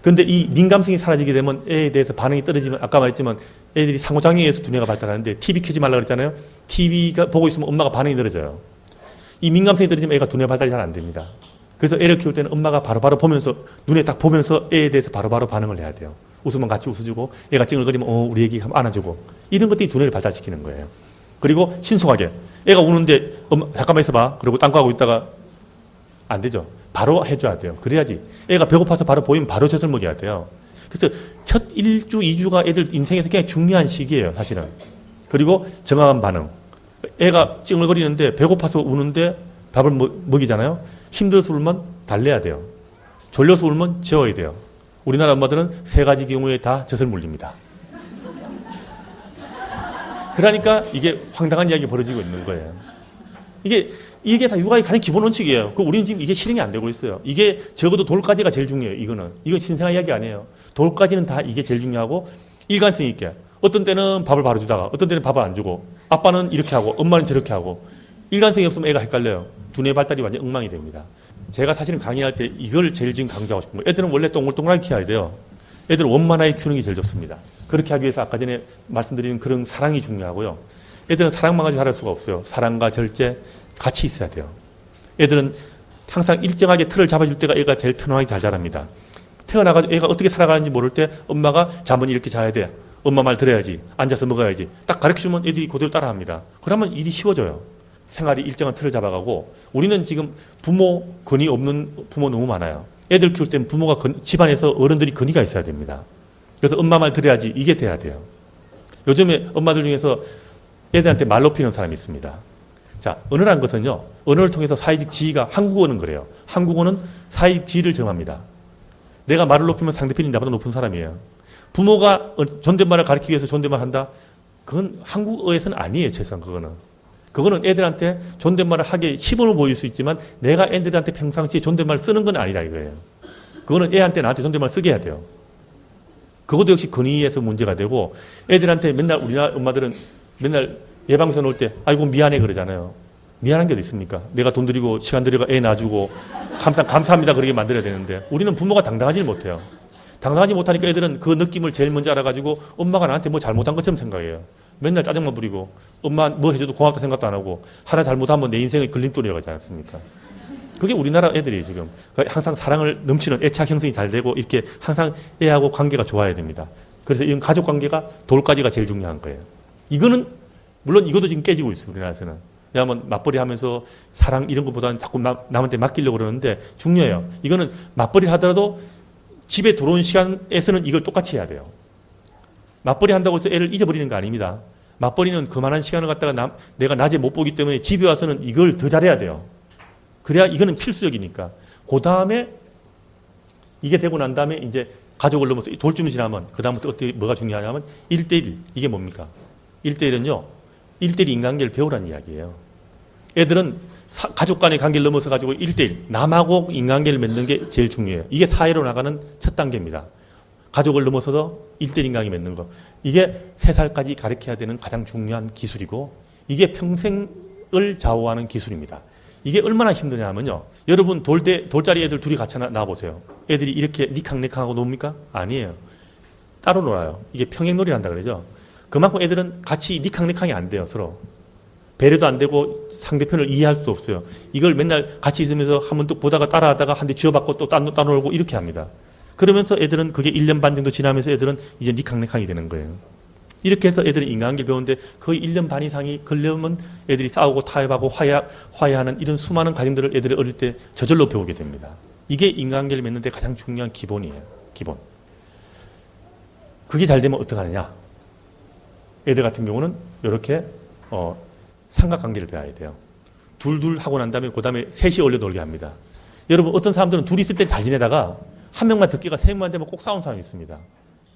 그런데 이 민감성이 사라지게 되면 애에 대해서 반응이 떨어지면 아까 말했지만 애들이 상호작용에서 두뇌가 발달하는데 TV 켜지 말라 그랬잖아요. TV가 보고 있으면 엄마가 반응이 느려져요. 이 민감성이 떨어지면 애가 두뇌 발달이 잘 안 됩니다. 그래서 애를 키울 때는 엄마가 바로바로 보면서 눈에 딱 보면서 애에 대해서 바로바로 반응을 해야 돼요. 웃으면 같이 웃어주고 애가 찡얼거리면 우리 애기 안아주고 이런 것들이 두뇌를 발달시키는 거예요. 그리고 신속하게 애가 우는데 엄마 잠깐만 있어봐 그리고 딴 거 하고 있다가 안 되죠. 바로 해줘야 돼요. 그래야지. 애가 배고파서 바로 보이면 바로 젖을 먹여야 돼요. 그래서 첫 1주, 2주가 애들 인생에서 굉장히 중요한 시기예요. 사실은. 그리고 정확한 반응. 애가 찡얼거리는데 배고파서 우는데 밥을 먹이잖아요. 힘들어서 울면 달래야 돼요. 졸려서 울면 재워야 돼요. 우리나라 엄마들은 세 가지 경우에 다 젖을 물립니다. 그러니까 이게 황당한 이야기 벌어지고 있는 거예요. 이게 다 육아의 가장 기본 원칙이에요. 우리는 지금 이게 실행이 안 되고 있어요. 이게 적어도 돌까지가 제일 중요해요. 이건 신생아 이야기 아니에요. 돌까지는 다 이게 제일 중요하고 일관성 있게. 어떤 때는 밥을 바로 주다가 어떤 때는 밥을 안 주고 아빠는 이렇게 하고 엄마는 저렇게 하고 일관성이 없으면 애가 헷갈려요. 두뇌 발달이 완전 엉망이 됩니다. 제가 사실은 강의할 때 이걸 제일 지금 강조하고 싶은 거예요. 애들은 원래 동글동글하게 키워야 돼요. 애들 원만하게 키우는 게 제일 좋습니다. 그렇게 하기 위해서 아까 전에 말씀드린 그런 사랑이 중요하고요. 애들은 사랑만 가지고 자랄 수가 없어요. 사랑과 절제 같이 있어야 돼요. 애들은 항상 일정하게 틀을 잡아줄 때가 애가 제일 편안하게 잘 자랍니다. 태어나가지고 애가 어떻게 살아가는지 모를 때 엄마가 잠은 이렇게 자야 돼. 엄마 말 들어야지. 앉아서 먹어야지. 딱 가르쳐주면 애들이 그대로 따라합니다. 그러면 일이 쉬워져요. 생활이 일정한 틀을 잡아가고 우리는 지금 부모 근이 없는 부모 너무 많아요. 애들 키울 때는 부모가 집안에서 어른들이 근위가 있어야 됩니다. 그래서 엄마 말 들어야지 이게 돼야 돼요. 요즘에 엄마들 중에서 애들한테 말 높이는 사람이 있습니다. 자, 언어란 것은요. 언어를 통해서 사회적 지위가 한국어는 그래요. 한국어는 사회적 지위를 정합니다. 내가 말을 높이면 상대편이 나보다 높은 사람이에요. 부모가 존댓말을 가르치기 위해서 존댓말 한다? 그건 한국어에서는 아니에요. 최소한 그거는 애들한테 존댓말을 하게 시범을 보일 수 있지만 내가 애들한테 평상시에 존댓말 쓰는 건 아니라 이거예요. 그거는 애한테 나한테 존댓말 쓰게 해야 돼요. 그것도 역시 근위에서 문제가 되고 애들한테 맨날 우리나라 엄마들은 맨날 예방선 올 때 아이고 미안해 그러잖아요. 미안한 게 어디 있습니까? 내가 돈 들이고 시간 들이고 애 놔주고 감사합니다 그러게 만들어야 되는데 우리는 부모가 당당하지 못해요. 당당하지 못하니까 애들은 그 느낌을 제일 먼저 알아가지고 엄마가 나한테 뭐 잘못한 것처럼 생각해요. 맨날 짜증만 부리고 엄마 뭐 해줘도 고맙다 생각도 안 하고 하나 잘못하면 내 인생의 걸림돌이 가지 않습니까? 그게 우리나라 애들이 지금 항상 사랑을 넘치는 애착 형성이 잘 되고 이렇게 항상 애하고 관계가 좋아야 됩니다. 그래서 이런 가족 관계가 돌까지가 제일 중요한 거예요. 이거는 물론 이것도 지금 깨지고 있어요. 우리나라에서는. 왜냐하면 맞벌이 하면서 사랑 이런 것보다는 자꾸 남한테 맡기려고 그러는데 중요해요. 이거는 맞벌이 하더라도 집에 들어온 시간에서는 이걸 똑같이 해야 돼요. 맞벌이 한다고 해서 애를 잊어버리는 거 아닙니다. 맞벌이는 그만한 시간을 갖다가 내가 낮에 못 보기 때문에 집에 와서는 이걸 더 잘해야 돼요. 그래야 이거는 필수적이니까. 그 다음에 이게 되고 난 다음에 이제 가족을 넘어서 돌쯤 지나면 그 다음부터 뭐가 중요하냐면 1대1. 이게 뭡니까? 1대1은요. 1대1 인간관계를 배우라는 이야기예요. 애들은 가족 간의 관계를 넘어서 가지고 1대1. 남하고 인간관계를 맺는 게 제일 중요해요. 이게 사회로 나가는 첫 단계입니다. 가족을 넘어서서 1대1 인간관계 맺는 거. 이게 3살까지 가르쳐야 되는 가장 중요한 기술이고 이게 평생을 좌우하는 기술입니다. 이게 얼마나 힘드냐면요. 여러분 돌짜리 애들 둘이 같이 나와보세요. 애들이 이렇게 니캉니캉하고 놉니까? 아니에요. 따로 놀아요. 이게 평행놀이를 한다 그러죠. 그만큼 애들은 같이 니캉니캉이 안 돼요. 서로. 배려도 안 되고 상대편을 이해할 수 없어요. 이걸 맨날 같이 있으면서 한 번 또 보다가 따라하다가 한 대 쥐어받고 또 따놀고 이렇게 합니다. 그러면서 애들은 그게 1년 반 정도 지나면서 애들은 이제 니캉니캉이 되는 거예요. 이렇게 해서 애들이 인간관계를 배우는데 거의 1년 반 이상이 걸려면 애들이 싸우고 타협하고 화해하는 이런 수많은 과정들을 애들이 어릴 때 저절로 배우게 됩니다. 이게 인간관계를 맺는 데 가장 중요한 기본이에요. 기본. 그게 잘 되면 어떡하느냐. 애들 같은 경우는 이렇게 삼각관계를 배워야 돼요. 둘 하고 난 다음에 그 다음에 셋이 올려 놀게 합니다. 여러분 어떤 사람들은 둘이 있을 때 잘 지내다가 한 명만 듣기가 세 명만 되면 꼭 싸우는 사람이 있습니다.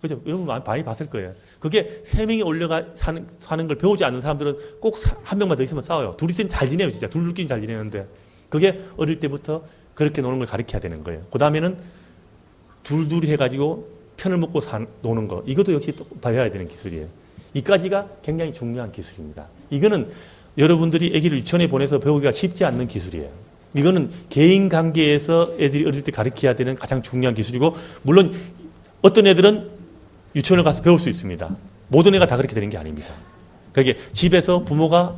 그죠? 여러분 많이 봤을 거예요. 그게 세 명이 올려가 사는 걸 배우지 않는 사람들은 꼭 한 명만 더 있으면 싸워요. 둘이 있으면 잘 지내요. 진짜 둘끼리 잘 지내는데 그게 어릴 때부터 그렇게 노는 걸 가르쳐야 되는 거예요. 그 다음에는 둘 해가지고 편을 먹고 노는 거. 이것도 역시 또 배워야 되는 기술이에요. 이까지가 굉장히 중요한 기술입니다. 이거는 여러분들이 아기를 유치원에 보내서 배우기가 쉽지 않는 기술이에요. 이거는 개인 관계에서 애들이 어릴 때 가르쳐야 되는 가장 중요한 기술이고, 물론 어떤 애들은 유치원을 가서 배울 수 있습니다. 모든 애가 다 그렇게 되는 게 아닙니다. 그게 집에서 부모가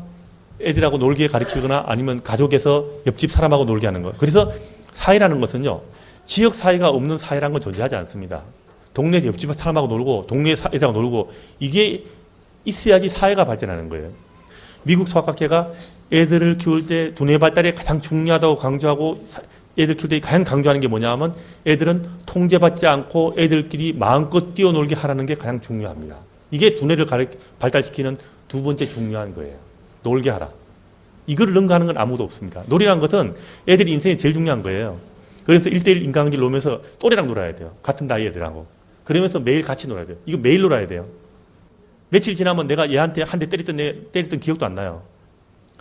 애들하고 놀게 가르치거나 아니면 가족에서 옆집 사람하고 놀게 하는 거. 그래서 사회라는 것은요, 지역 사회가 없는 사회라는 건 존재하지 않습니다. 동네 옆집 사람하고 놀고 동네 애들하고 놀고 이게 있어야지 사회가 발전하는 거예요. 미국 소아과학회가 애들을 키울 때 두뇌 발달에 가장 중요하다고 강조하고 애들 키울 때 가장 강조하는 게 뭐냐 하면 애들은 통제받지 않고 애들끼리 마음껏 뛰어놀게 하라는 게 가장 중요합니다. 이게 두뇌를 발달시키는 두 번째 중요한 거예요. 놀게 하라. 이걸 능가하는 건 아무도 없습니다. 놀이라는 것은 애들이 인생에 제일 중요한 거예요. 그래서 1대1 인간관계를 놀면서 또래랑 놀아야 돼요. 같은 나이 애들하고. 그러면서 매일 같이 놀아야 돼요. 이거 매일 놀아야 돼요. 며칠 지나면 내가 얘한테 한 대 때렸던 기억도 안 나요.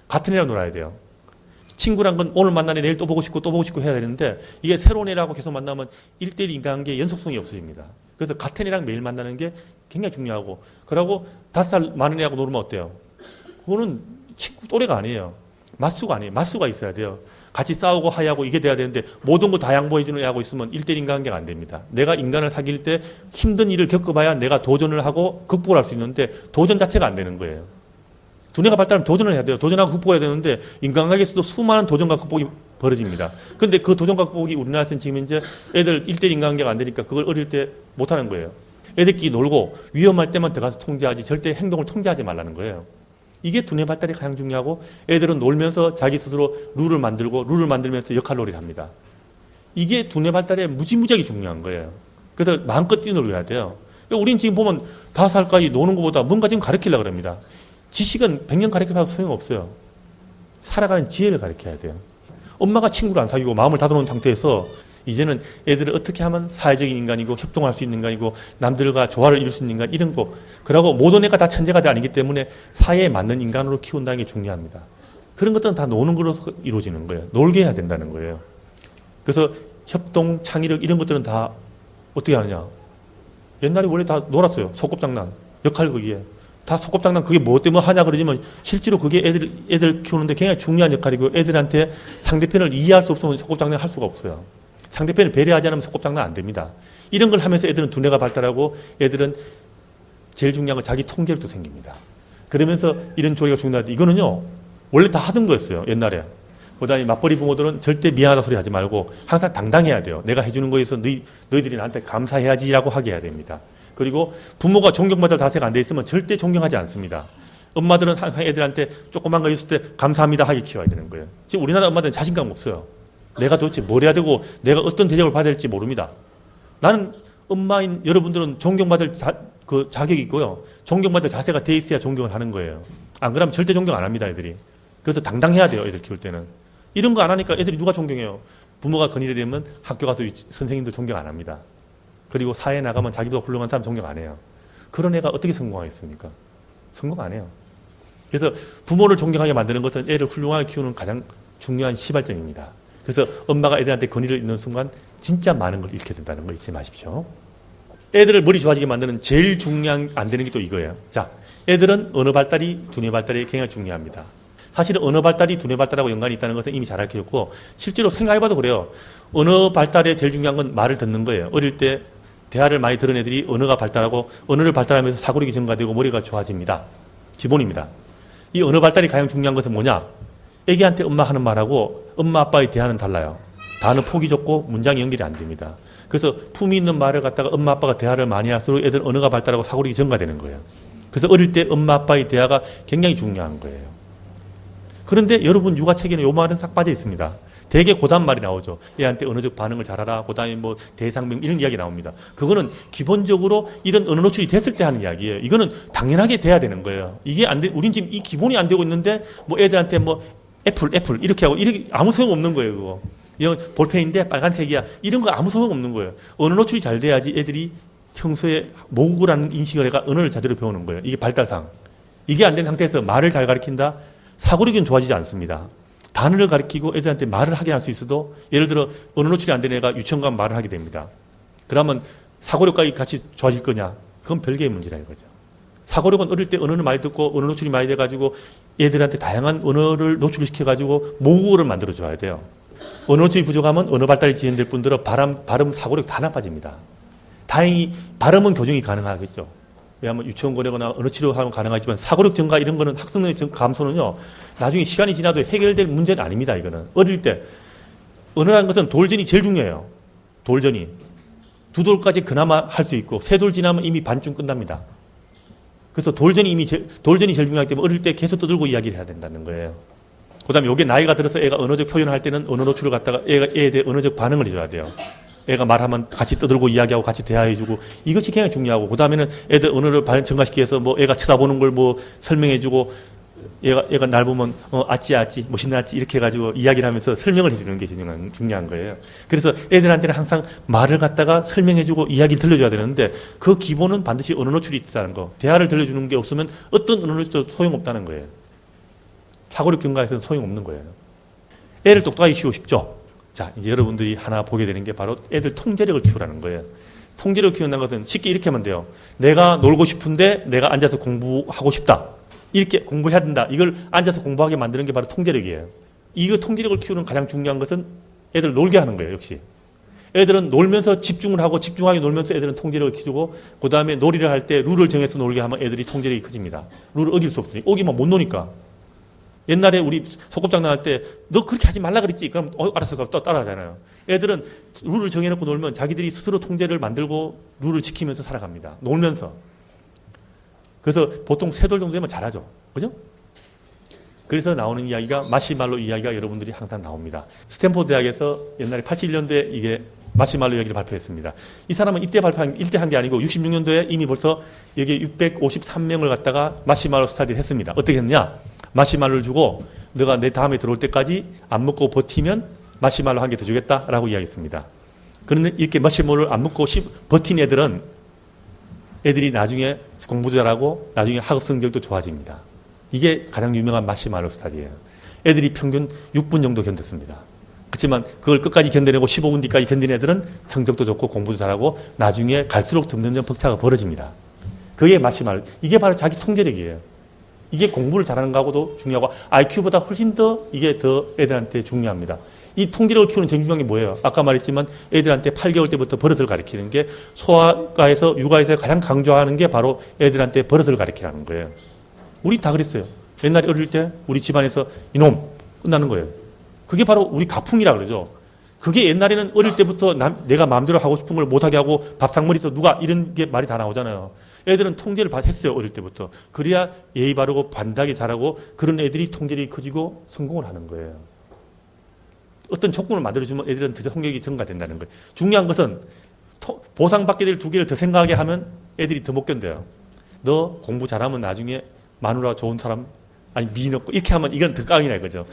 같은 애랑 놀아야 돼요. 친구란 건 오늘 만나네 내일 또 보고 싶고 해야 되는데 이게 새로운 애라고 계속 만나면 1대1 인간관계의 연속성이 없어집니다. 그래서 같은 애랑 매일 만나는 게 굉장히 중요하고, 그러고 5살 많은 애하고 놀면 어때요? 그거는 친구 또래가 아니에요. 맞수가 아니에요. 맞수가 있어야 돼요. 같이 싸우고 하야하고 이게 돼야 되는데 모든 거 다 양보해주는 애하고 있으면 1대1 인간관계가 안 됩니다. 내가 인간을 사귈 때 힘든 일을 겪어봐야 내가 도전을 하고 극복을 할 수 있는데 도전 자체가 안 되는 거예요. 두뇌가 발달하면 도전을 해야 돼요. 도전하고 극복해야 되는데 인간관계에서도 수많은 도전과 극복이 벌어집니다. 그런데 그 도전과 극복이 우리나라에서는 지금 이제 애들 1대1 인간관계가 안 되니까 그걸 어릴 때 못하는 거예요. 애들끼리 놀고 위험할 때만 들어가서 통제하지 절대 행동을 통제하지 말라는 거예요. 이게 두뇌 발달이 가장 중요하고, 애들은 놀면서 자기 스스로 룰을 만들면서 역할놀이를 합니다. 이게 두뇌 발달에 무지무지하게 중요한 거예요. 그래서 마음껏 뛰어놀아야 돼요. 우린 지금 보면 5살까지 노는 것보다 뭔가 지금 가르치려고 합니다. 지식은 100년 가르쳐봐도 소용없어요. 살아가는 지혜를 가르쳐야 돼요. 엄마가 친구를 안 사귀고 마음을 닫아놓은 상태에서 이제는 애들을 어떻게 하면 사회적인 인간이고 협동할 수 있는 인간이고 남들과 조화를 이룰 수 있는 인간, 이런 거. 그러고 모든 애가 다 천재가 아니기 때문에 사회에 맞는 인간으로 키운다는 게 중요합니다. 그런 것들은 다 노는 걸로 이루어지는 거예요. 놀게 해야 된다는 거예요. 그래서 협동, 창의력 이런 것들은 다 어떻게 하느냐. 옛날에 원래 다 놀았어요. 소꿉장난, 역할극이에. 다 소꿉장난 그게 뭐 때문에 하냐 그러지만 실제로 그게 애들 키우는데 굉장히 중요한 역할이고, 애들한테 상대편을 이해할 수 없으면 소꿉장난 할 수가 없어요. 상대편을 배려하지 않으면 소꿉장난 안 됩니다. 이런 걸 하면서 애들은 두뇌가 발달하고 애들은 제일 중요한 건 자기 통제력도 생깁니다. 그러면서 이런 조리가 중요한데, 이거는요 원래 다 하던 거였어요. 옛날에. 그다음에 맞벌이 부모들은 절대 미안하다 소리 하지 말고 항상 당당해야 돼요. 내가 해주는 거에서 너희들이 나한테 감사해야지라고 하게 해야 됩니다. 그리고 부모가 존경받을 자세가 안 돼 있으면 절대 존경하지 않습니다. 엄마들은 항상 애들한테 조그만 거 있을 때 감사합니다 하게 키워야 되는 거예요. 지금 우리나라 엄마들은 자신감 없어요. 내가 도대체 뭘 해야 되고 내가 어떤 대접을 받아야 될지 모릅니다. 나는 엄마인 여러분들은 존경받을 자격이 있고요. 존경받을 자세가 돼 있어야 존경을 하는 거예요. 안 그러면 절대 존경 안 합니다, 애들이. 그래서 당당해야 돼요, 애들 키울 때는. 이런 거 안 하니까 애들이 누가 존경해요? 부모가 건의를 되면 학교 가서 선생님들 존경 안 합니다. 그리고 사회에 나가면 자기보다 훌륭한 사람 존경 안 해요. 그런 애가 어떻게 성공하겠습니까? 성공 안 해요. 그래서 부모를 존경하게 만드는 것은 애를 훌륭하게 키우는 가장 중요한 시발점입니다. 그래서 엄마가 애들한테 건의를 잇는 순간 진짜 많은 걸 잃게 된다는 거 잊지 마십시오. 애들을 머리 좋아지게 만드는 제일 중요한 안 되는 게 또 이거예요. 자, 애들은 언어 발달이 두뇌 발달이 굉장히 중요합니다. 사실은 언어 발달이 두뇌 발달하고 연관이 있다는 것은 이미 잘 알려졌고, 실제로 생각해봐도 그래요. 언어 발달에 제일 중요한 건 말을 듣는 거예요. 어릴 때 대화를 많이 들은 애들이 언어가 발달하고, 언어를 발달하면서 사고력이 증가되고 머리가 좋아집니다. 기본입니다. 이 언어 발달이 가장 중요한 것은 뭐냐? 애기한테 엄마 하는 말하고 엄마 아빠의 대화는 달라요. 단어 폭이 좁고 문장이 연결이 안 됩니다. 그래서 품위 있는 말을 갖다가 엄마 아빠가 대화를 많이 할수록 애들 언어가 발달하고 사고력이 증가되는 거예요. 그래서 어릴 때 엄마 아빠의 대화가 굉장히 중요한 거예요. 그런데 여러분 육아책에는 요 말은 싹 빠져 있습니다. 되게 고단말이 나오죠. 얘한테 언어적 반응을 잘하라. 그다음에 뭐 대상명 이런 이야기 나옵니다. 그거는 기본적으로 이런 언어 노출이 됐을 때 하는 이야기예요. 이거는 당연하게 돼야 되는 거예요. 이게 안 돼. 우린 지금 이 기본이 안 되고 있는데 뭐 애들한테 뭐 애플 이렇게 하고 이렇게 아무 소용 없는 거예요. 그거. 이건 볼펜인데 빨간색이야. 이런 거 아무 소용 없는 거예요. 언어 노출이 잘 돼야지 애들이 평소에 모국어라는 인식을 해가 언어를 제대로 배우는 거예요. 이게 발달상. 이게 안 된 상태에서 말을 잘 가르친다? 사고력은 좋아지지 않습니다. 단어를 가르치고 애들한테 말을 하게 할 수 있어도 예를 들어 언어 노출이 안 된 애가 유치원 가면 말을 하게 됩니다. 그러면 사고력까지 같이 좋아질 거냐? 그건 별개의 문제라 이거죠. 사고력은 어릴 때 언어를 많이 듣고 언어 노출이 많이 돼가지고 애들한테 다양한 언어를 노출시켜가지고 모국어를 만들어줘야 돼요. 언어 노출이 부족하면 언어 발달이 지연될 뿐더러 발음, 사고력 다 나빠집니다. 다행히 발음은 교정이 가능하겠죠. 왜냐하면 유치원 보내거나 언어 치료하면 가능하지만 사고력 증가 이런 거는 학습능 감소는요. 나중에 시간이 지나도 해결될 문제는 아닙니다. 이거는. 어릴 때 언어라는 것은 돌전이 제일 중요해요. 돌전이. 두 돌까지 그나마 할 수 있고 세 돌 지나면 이미 반쯤 끝납니다. 그래서 돌전이 제일 중요하기 때문에 어릴 때 계속 떠들고 이야기를 해야 된다는 거예요. 그 다음에 이게 나이가 들어서 애가 언어적 표현을 할 때는 언어 노출을 갖다가 애에 대해 언어적 반응을 해줘야 돼요. 애가 말하면 같이 떠들고 이야기하고 같이 대화해주고 이것이 굉장히 중요하고 그 다음에는 애들 언어를 증가시키기 위해서 뭐 애가 쳐다보는 걸 뭐 설명해주고 애가 날 보면 아찌 뭐 신나지 이렇게 해가지고 이야기를 하면서 설명을 해주는 게 중요한 거예요. 그래서 애들한테는 항상 말을 갖다가 설명해주고 이야기를 들려줘야 되는데 그 기본은 반드시 언어 노출이 있다는 거. 대화를 들려주는 게 없으면 어떤 언어 노출도 소용없다는 거예요. 사고력 증가에서는 소용없는 거예요. 애를 똑똑하게 키우고 싶죠? 자, 이제 여러분들이 하나 보게 되는 게 바로 애들 통제력을 키우라는 거예요. 통제력을 키운다는 것은 쉽게 이렇게 하면 돼요. 내가 놀고 싶은데 내가 앉아서 공부하고 싶다. 이렇게 공부해야 된다. 이걸 앉아서 공부하게 만드는 게 바로 통제력이에요. 이거 통제력을 키우는 가장 중요한 것은 애들 놀게 하는 거예요. 역시. 애들은 놀면서 집중을 하고 집중하게 놀면서 애들은 통제력을 키우고 그 다음에 놀이를 할 때 룰을 정해서 놀게 하면 애들이 통제력이 커집니다. 룰을 어길 수 없으니. 어기면 못 노니까. 옛날에 우리 소꿉장난 할 때 너 그렇게 하지 말라 그랬지. 그럼 알았어. 또 따라하잖아요. 애들은 룰을 정해놓고 놀면 자기들이 스스로 통제를 만들고 룰을 지키면서 살아갑니다. 놀면서. 그래서 보통 세 돌 정도 되면 잘하죠. 그죠? 그래서 나오는 이야기가 마시말로 이야기가 여러분들이 항상 나옵니다. 스탠포드 대학에서 옛날에 81년도에 이게 마시말로 이야기를 발표했습니다. 이 사람은 이때 한 게 아니고 66년도에 이미 벌써 여기 653명을 갖다가 마시말로 스타디를 했습니다. 어떻게 했느냐? 마시말로를 주고 너가 내 다음에 들어올 때까지 안 먹고 버티면 마시말로 한 개 더 주겠다라고 이야기했습니다. 그런데 이렇게 마시말로를 안 먹고 버틴 애들이 나중에 공부도 잘하고 나중에 학업 성적도 좋아집니다. 이게 가장 유명한 마시말로 스타디예요. 애들이 평균 6분 정도 견뎠습니다. 그렇지만 그걸 끝까지 견뎌내고 15분 뒤까지 견딘 애들은 성적도 좋고 공부도 잘하고 나중에 갈수록 점점 벅차가 벌어집니다. 그게 마시말로. 이게 바로 자기 통제력이에요. 이게 공부를 잘하는 거하고도 중요하고 IQ보다 훨씬 더 이게 더 애들한테 중요합니다. 이 통제력을 키우는 제일 중요한 게 뭐예요? 아까 말했지만 애들한테 8개월 때부터 버릇을 가르치는 게 소아과에서 육아에서 가장 강조하는 게 바로 애들한테 버릇을 가르치라는 거예요. 우리 다 그랬어요. 옛날에 어릴 때 우리 집안에서 이놈 끝나는 거예요. 그게 바로 우리 가풍이라 그러죠. 그게 옛날에는 어릴 때부터 내가 마음대로 하고 싶은 걸 못하게 하고 밥상머리에서 누가 이런 게 말이 다 나오잖아요. 애들은 통제를 했어요. 어릴 때부터. 그래야 예의 바르고 반듯하게 자라고 그런 애들이 통제력이 커지고 성공을 하는 거예요. 어떤 조건을 만들어주면 애들은 더 성격이 증가된다는 거예요. 중요한 것은 보상받게 될 두 개를 더 생각하게 하면 애들이 더 못 견뎌요. 너 공부 잘하면 나중에 마누라 좋은 사람 아니 미인 없고 이렇게 하면 이건 더 깡이라 이거죠.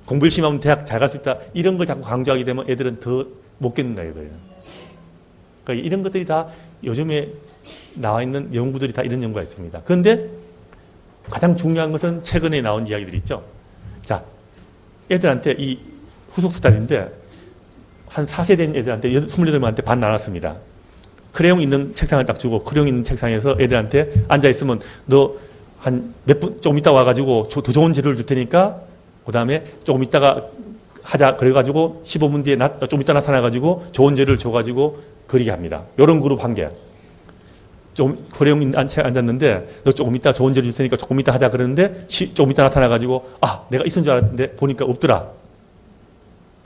공부 열심히 하면 대학 잘 갈 수 있다. 이런 걸 자꾸 강조하게 되면 애들은 더 못 견딘다 이거예요. 그러니까 이런 것들이 다 요즘에 나와 있는 연구들이 다 이런 연구가 있습니다. 그런데 가장 중요한 것은 최근에 나온 이야기들이 있죠. 자, 애들한테 이 후속 스타디인데 한 4세 된 애들한테 28명한테 반 나눴습니다. 크레용 있는 책상을 딱 주고 크레용 있는 책상에서 애들한테 앉아있으면 너 한 몇 분 조금 있다 와가지고 더 좋은 재료를 줄 테니까 그 다음에 조금 있다가 하자 그래가지고 15분 뒤에 좀 있다 나타나가지고 좋은 재료를 줘가지고 그리게 합니다. 이런 그룹 한 개. 좀 크레용 있는 책에 앉았는데 너 조금 있다 좋은 재료 줄 테니까 조금 있다 하자 그러는데 조금 있다 나타나가지고 내가 있은 줄 알았는데 보니까 없더라.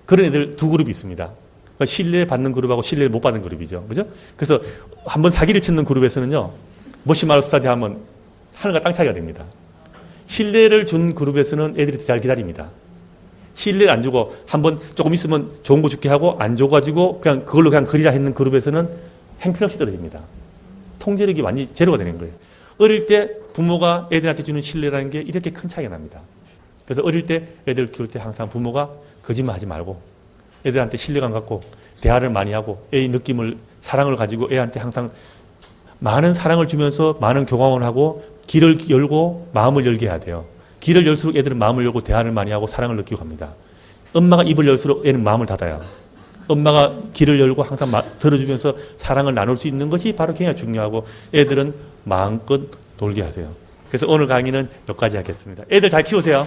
그런 애들 두 그룹이 있습니다. 그러니까 신뢰 받는 그룹하고 신뢰를 못 받는 그룹이죠. 그죠? 그래서 한번 사기를 치는 그룹에서는요, 머시말로 스타디 하면 하늘과 땅 차이가 됩니다. 신뢰를 준 그룹에서는 애들이 잘 기다립니다. 신뢰를 안 주고 한번 조금 있으면 좋은 거 줄게 하고 안 줘가지고 그냥 그걸로 그냥 그리라 했는 그룹에서는 형편없이 떨어집니다. 통제력이 완전히 제로가 되는 거예요. 어릴 때 부모가 애들한테 주는 신뢰라는 게 이렇게 큰 차이가 납니다. 그래서 어릴 때 애들 키울 때 항상 부모가 거짓말 하지 말고 애들한테 신뢰감 갖고 대화를 많이 하고 애의 느낌을 사랑을 가지고 애한테 항상 많은 사랑을 주면서 많은 교감을 하고 길을 열고 마음을 열게 해야 돼요. 길을 열수록 애들은 마음을 열고 대화를 많이 하고 사랑을 느끼고 합니다. 엄마가 입을 열수록 애는 마음을 닫아요. 엄마가 길을 열고 항상 들어주면서 사랑을 나눌 수 있는 것이 바로 굉장히 중요하고 애들은 마음껏 놀게 하세요. 그래서 오늘 강의는 여기까지 하겠습니다. 애들 잘 키우세요.